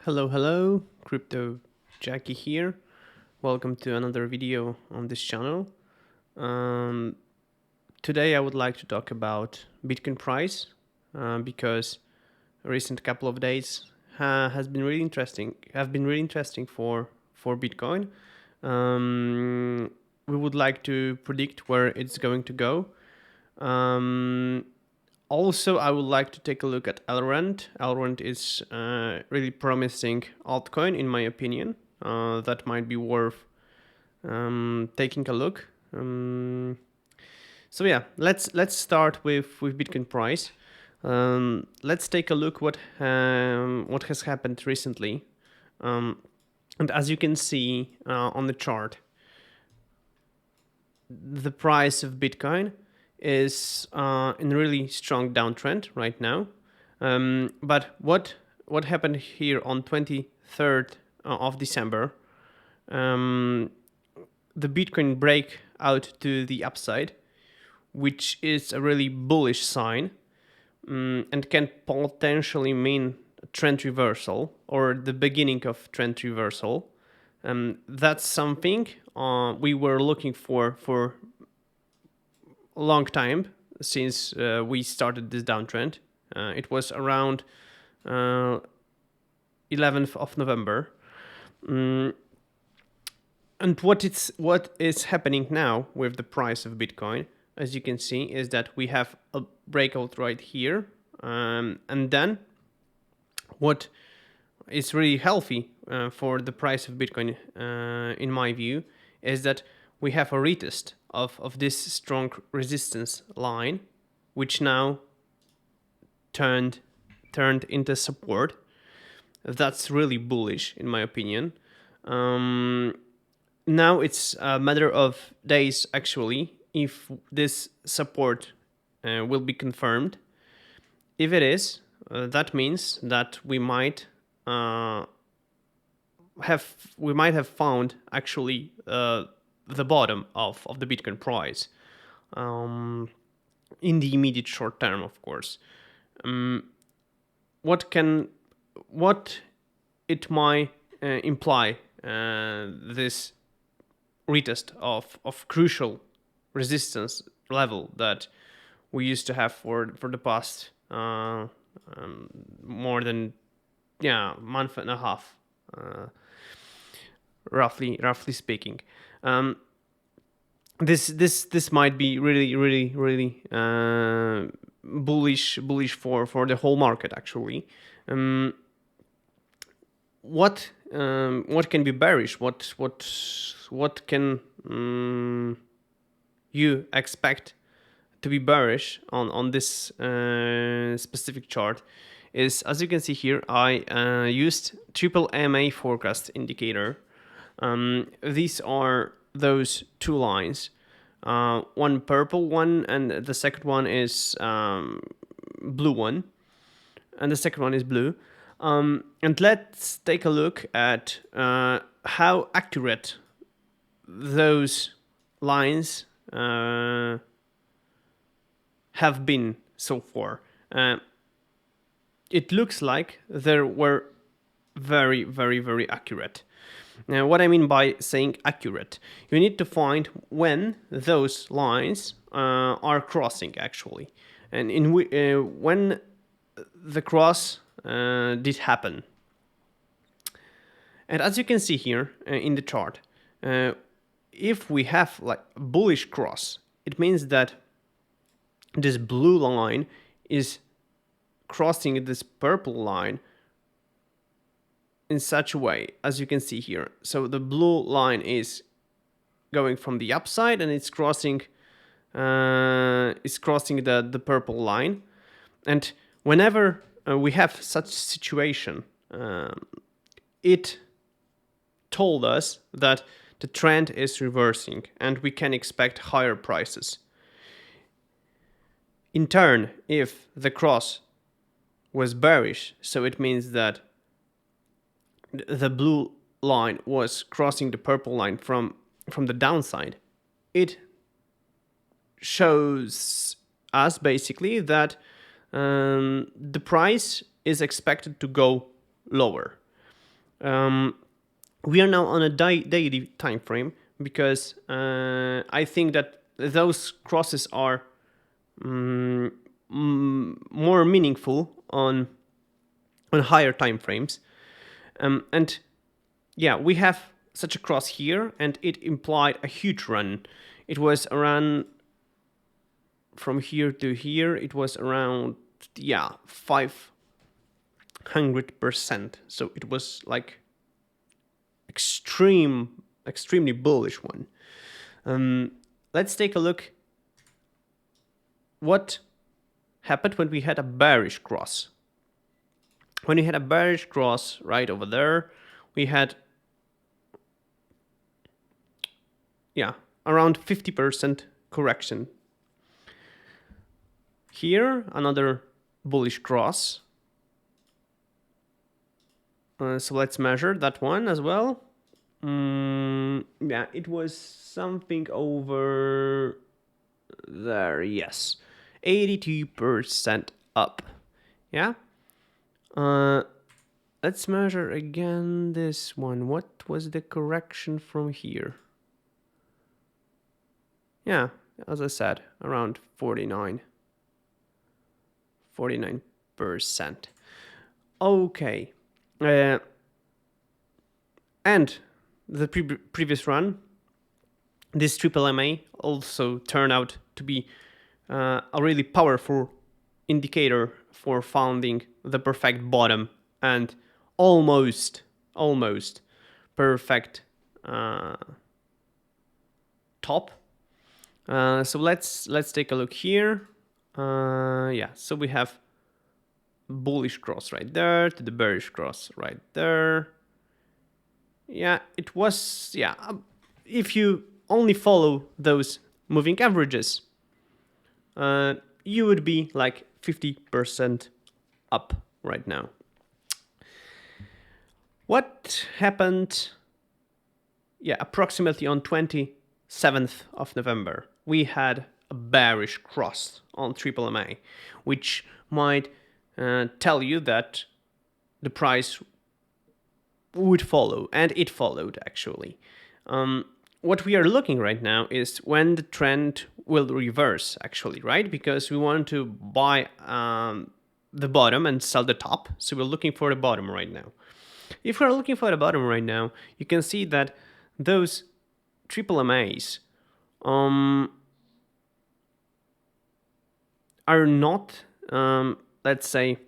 Hello, Crypto Jackie here. Welcome to another video on this channel. Um, Today I would like to talk about Bitcoin price because recent couple of days has been really interesting. Have been really interesting for Bitcoin. We would like to predict where it's going to go. Also, I would like to take a look at Elrond. Elrond is really promising altcoin, in my opinion. That might be worth taking a look. So yeah, let's start with Bitcoin price. Let's take a look what has happened recently. And as you can see on the chart, the price of Bitcoin is in a really strong downtrend right now. But what happened here on 23rd of December? The Bitcoin break out to the upside, which is a really bullish sign and can potentially mean a trend reversal or the beginning of trend reversal. That's something we were looking for a long time since we started this downtrend. It was around 11th of November. And what is happening now with the price of Bitcoin, as you can see, is that we have a breakout right here. And then what is really healthy for the price of Bitcoin, in my view, is that we have a retest of this strong resistance line, which now turned into support. That's really bullish, in my opinion. Now it's a matter of days, actually, if this support will be confirmed. If it is, that means that we might have found actually the bottom of the Bitcoin price in the immediate short term, of course. What it might imply, this retest of crucial resistance level that we used to have for the past more than month and a half, roughly speaking. This might be really bullish for the whole market, actually. What can be bearish? What can you expect to be bearish on this specific chart is, as you can see here, I used triple MA forecast indicator. These are those two lines, one purple one and the second one is blue one, and the second one is blue. And let's take a look at how accurate those lines have been so far. It looks like they were very accurate. Now, what I mean by saying accurate, you need to find when those lines are crossing, actually, and when the cross did happen. And as you can see here in the chart, if we have like a bullish cross, it means that this blue line is crossing this purple line in such a way, as you can see here. So the blue line is going from the upside and it's crossing the purple line. And whenever we have such situation, it told us that the trend is reversing and we can expect higher prices. In turn, if the cross was bearish, so it means that the blue line was crossing the purple line from the downside, it shows us basically that the price is expected to go lower. We are now on a daily time frame because I think that those crosses are more meaningful on higher time frames. And yeah, we have such a cross here, and it implied a huge run. It was around from here to here. It was around 500%. So it was like extremely bullish one. Let's take a look what happened when we had a bearish cross. When we had a bearish cross right over there, we had around 50% correction. Here, another bullish cross. So let's measure that one as well. Yeah, it was something over there, yes. 82% up. Yeah. Let's measure again this one. What was the correction from here? Yeah, as I said, around 49%. Okay. And the previous run, this triple MA also turned out to be a really powerful indicator for finding the perfect bottom and almost perfect top. So let's take a look here. Yeah, so we have bullish cross right there to the bearish cross right there. Yeah, it was, if you only follow those moving averages, you would be like 50% up right now. What happened? Yeah, approximately on 27th of November, we had a bearish cross on triple MA, which might tell you that the price would follow, and it followed actually. What we are looking right now is when the trend will reverse actually, right? Because we want to buy the bottom and sell the top, so we're looking for the bottom right now. If we're looking for the bottom right now, you can see that those triple MAs are not, let's say,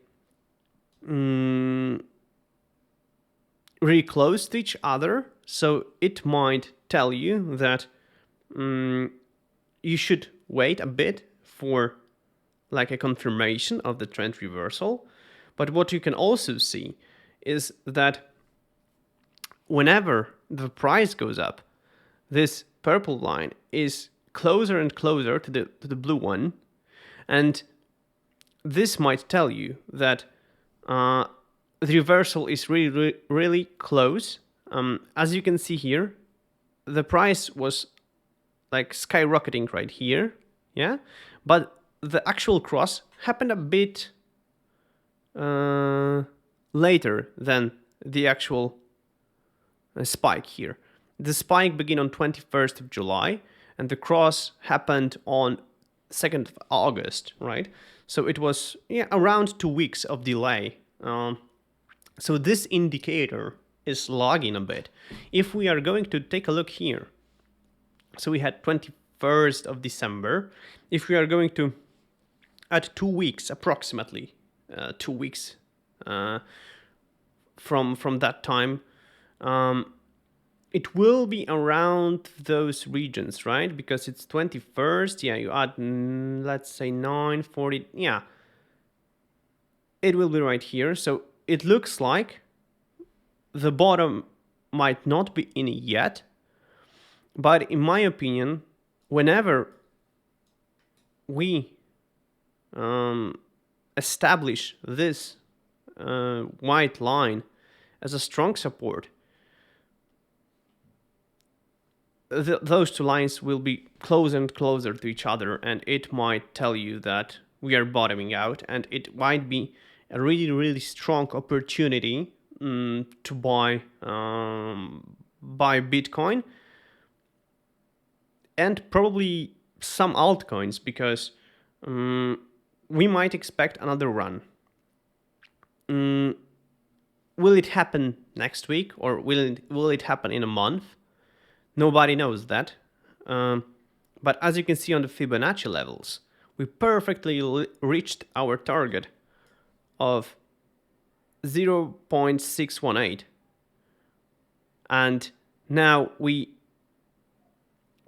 really close to each other, so it might tell you that you should wait a bit for like a confirmation of the trend reversal. But what you can also see is that whenever the price goes up, this purple line is closer and closer to the blue one, and this might tell you that the reversal is really close. As you can see here, the price was like skyrocketing right here, yeah, but the actual cross happened a bit later than the actual spike here. The spike began on 21st of July, and the cross happened on 2nd of August, right? So it was around 2 weeks of delay. So this indicator is lagging a bit. If we are going to take a look here, so we had 21st of December. If we are going to add 2 weeks, approximately 2 weeks from that time, it will be around those regions, right? Because it's 21st, you add, let's say 940, it will be right here. So it looks like the bottom might not be in yet, but in my opinion, whenever we establish this white line as a strong support, those two lines will be closer and closer to each other, and it might tell you that we are bottoming out, and it might be a really strong opportunity to buy Bitcoin and probably some altcoins, because we might expect another run. Will it happen next week, or will it happen in a month? Nobody knows that. But as you can see on the Fibonacci levels, we perfectly reached our target of 0.618. And now we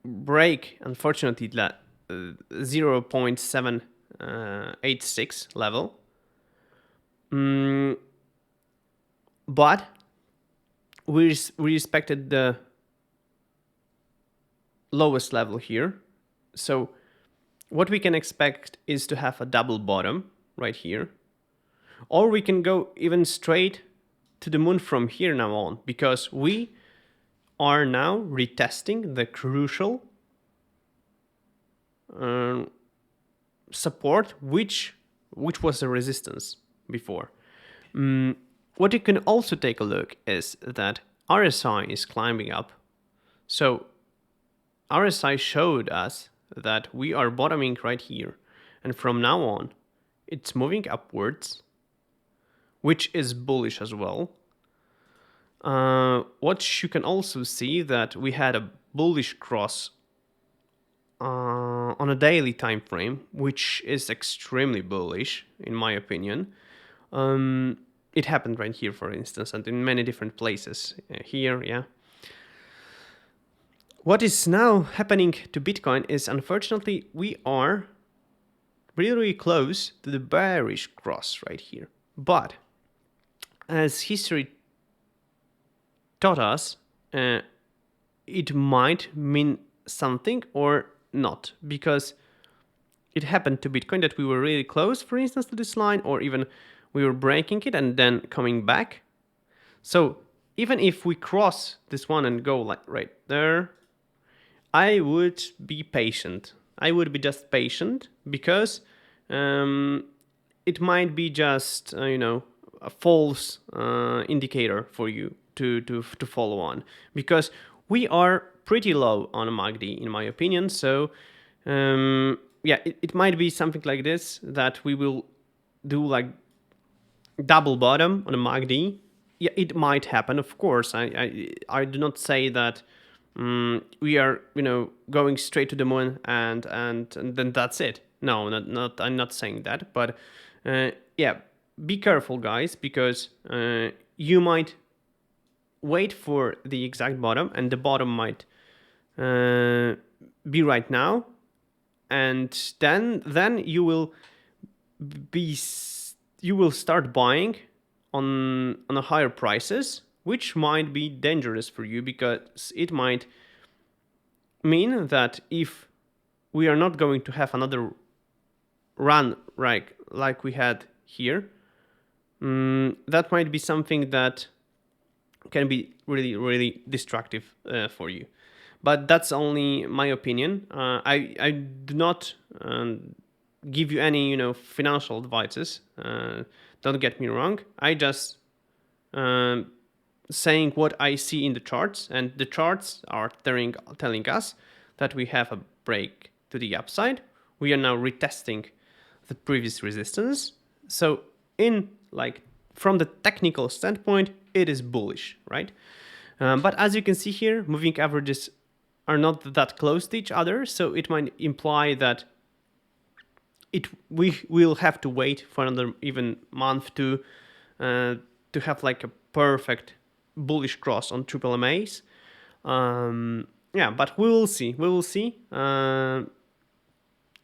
break, unfortunately, that 0.786 level. But we respected the lowest level here. So what we can expect is to have a double bottom right here. Or we can go even straight to the moon from here now on, because we are now retesting the crucial support, which was a resistance before. What you can also take a look is that RSI is climbing up. So RSI showed us that we are bottoming right here, and from now on it's moving upwards, which is bullish as well. What you can also see that we had a bullish cross on a daily time frame, which is extremely bullish in my opinion. It happened right here, for instance, and in many different places here, yeah. What is now happening to Bitcoin is, unfortunately, we are really close to the bearish cross right here. But as history taught us, it might mean something or not, because it happened to Bitcoin that we were really close, for instance, to this line, or even we were breaking it and then coming back. So even if we cross this one and go like right there, I would be patient. I would be just patient, because it might be just a false indicator for you to follow on, because we are pretty low on a MACD in my opinion. So yeah, it might be something like this, that we will do like double bottom on a MACD. Yeah, it might happen, of course. I do not say that we are going straight to the moon and then that's it. No, not I'm not saying that. But yeah, be careful, guys, because you might wait for the exact bottom, and the bottom might be right now, and then you will start buying on a higher prices, which might be dangerous for you, because it might mean that if we are not going to have another run like we had here, that might be something that can be really destructive for you. But that's only my opinion. I do not give you any financial advices. Don't get me wrong. I just saying what I see in the charts, and the charts are telling us that we have a break to the upside. We are now retesting the previous resistance. So from the technical standpoint, it is bullish, right? But as you can see here, moving averages are not that close to each other, so it might imply that we will have to wait for another even month to have like a perfect bullish cross on triple MAs. Yeah, but we will see.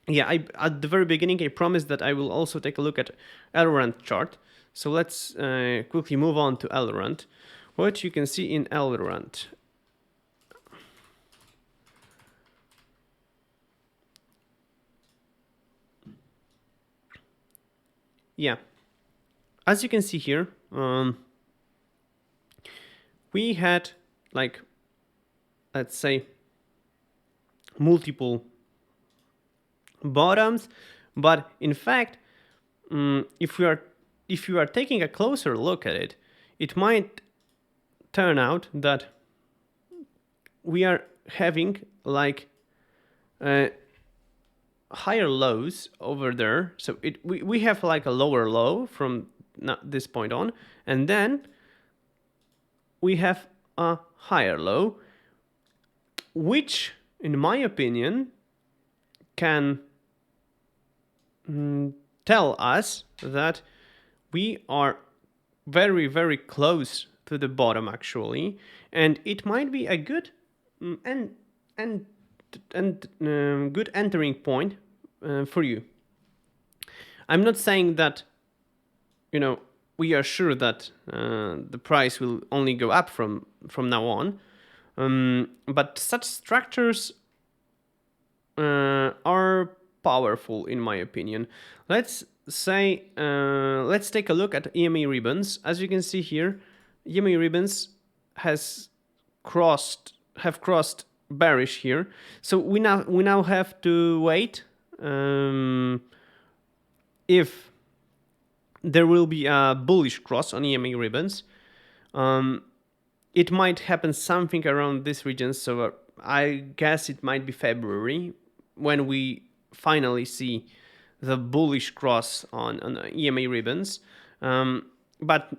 Yeah, at the very beginning I promised that I will also take a look at Elrond chart. So let's quickly move on to Elrond. What you can see in Elrond. Yeah, as you can see here, we had let's say multiple bottoms, but in fact, if you are taking a closer look at it, it might turn out that we are having like higher lows over there. So we have like a lower low from this point on, and then we have a higher low, which in my opinion can tell us that we are very, very close to the bottom actually, and it might be a good and good entering point for you. I'm not saying that, you know, we are sure that the price will only go up from now on, but such structures are powerful in my opinion. Let's say let's take a look at EMA ribbons. As you can see here, EMA ribbons have crossed bearish here. So we now have to wait if there will be a bullish cross on EMA ribbons. It might happen something around this region, so I guess it might be February when we finally see the bullish cross on EMA ribbons. But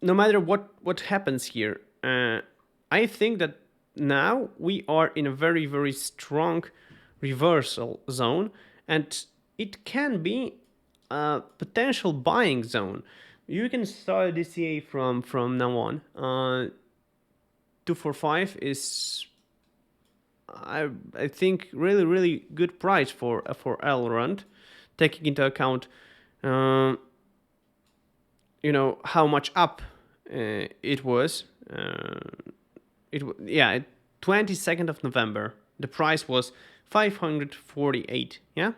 no matter what happens here, I think that now we are in a very, very strong reversal zone, and it can be a potential buying zone. You can start DCA from now on. 245 is, I think, really good price for Elrond, taking into account you know how much up it was. 22nd of November the price was 548. Yeah,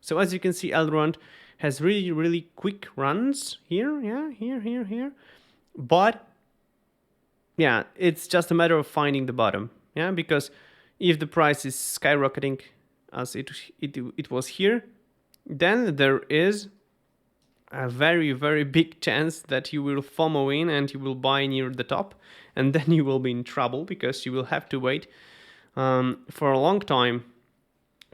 so as you can see, Elrond has really quick runs here. Yeah, here, but yeah, it's just a matter of finding the bottom. Yeah, because if the price is skyrocketing as it was here, then there is a very big chance that you will FOMO in and you will buy near the top, and then you will be in trouble because you will have to wait for a long time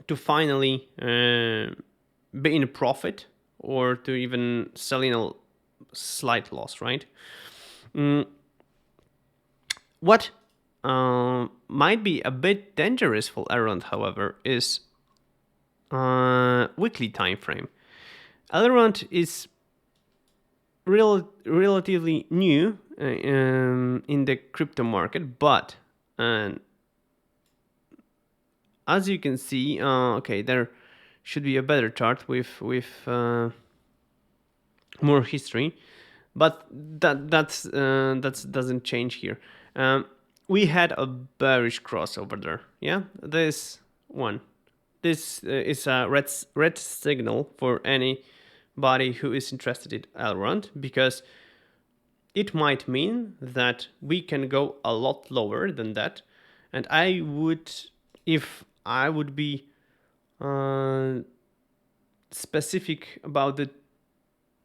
to finally be in a profit or to even sell in a slight loss, right? What might be a bit dangerous for Elrond, however, is weekly time frame. Elrond is relatively new in the crypto market, but as you can see, okay, there should be a better chart with more history, but that doesn't change here. We had a bearish cross over there. Yeah, this one. This is a red signal for anybody who is interested in Elrond, because it might mean that we can go a lot lower than that. And I would, if I would be specific about the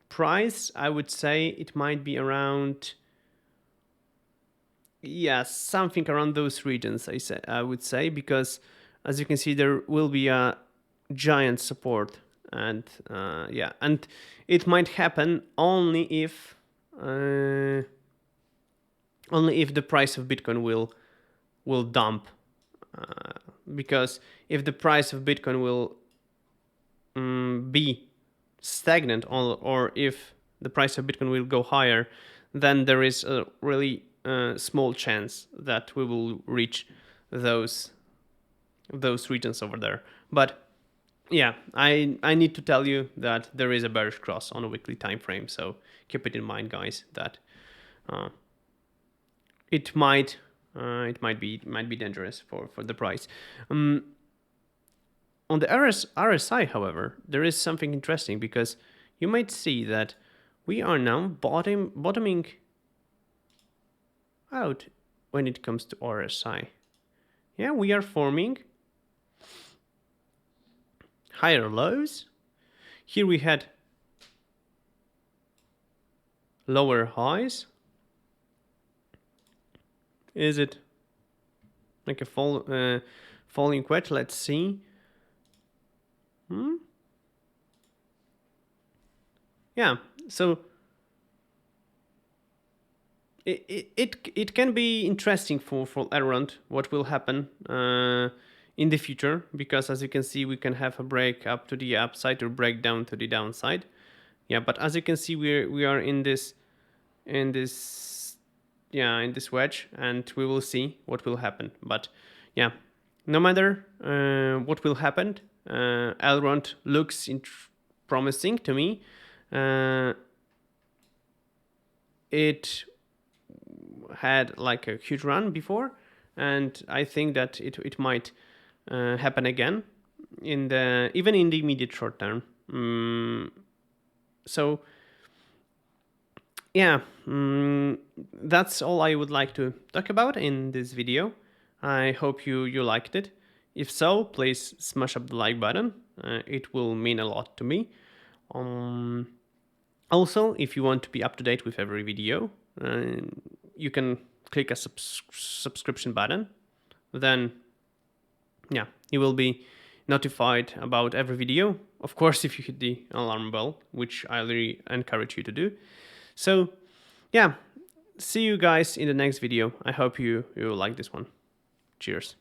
price, I would say it might be around, yeah, something around those regions. I would say, because as you can see, there will be a giant support, and yeah, and it might happen only if the price of Bitcoin will dump, because if the price of Bitcoin will be stagnant, or if the price of Bitcoin will go higher, then there is a really small chance that we will reach those regions over there. But yeah, I need to tell you that there is a bearish cross on a weekly time frame, so keep it in mind, guys, that it might be dangerous for the price. On the RSI, however, there is something interesting, because you might see that we are now bottoming out when it comes to RSI. Yeah, we are forming higher lows. Here we had lower highs, Is it like a falling wedge? Let's see. Yeah, so it can be interesting for around what will happen in the future, because as you can see, we can have a break up to the upside or break down to the downside. Yeah, but as you can see, we are in this in this in this wedge, and we will see what will happen. But yeah, no matter what will happen, Elrond looks promising to me. It had like a huge run before, and I think that it might happen again in the even in the immediate short term. So yeah, that's all I would like to talk about in this video. I hope you liked it. If so, please smash up the like button. It will mean a lot to me. Also, if you want to be up to date with every video, you can click a subscription button. Then, yeah, you will be notified about every video. Of course, if you hit the alarm bell, which I really encourage you to do. So, yeah, see you guys in the next video. I hope you like this one. Cheers.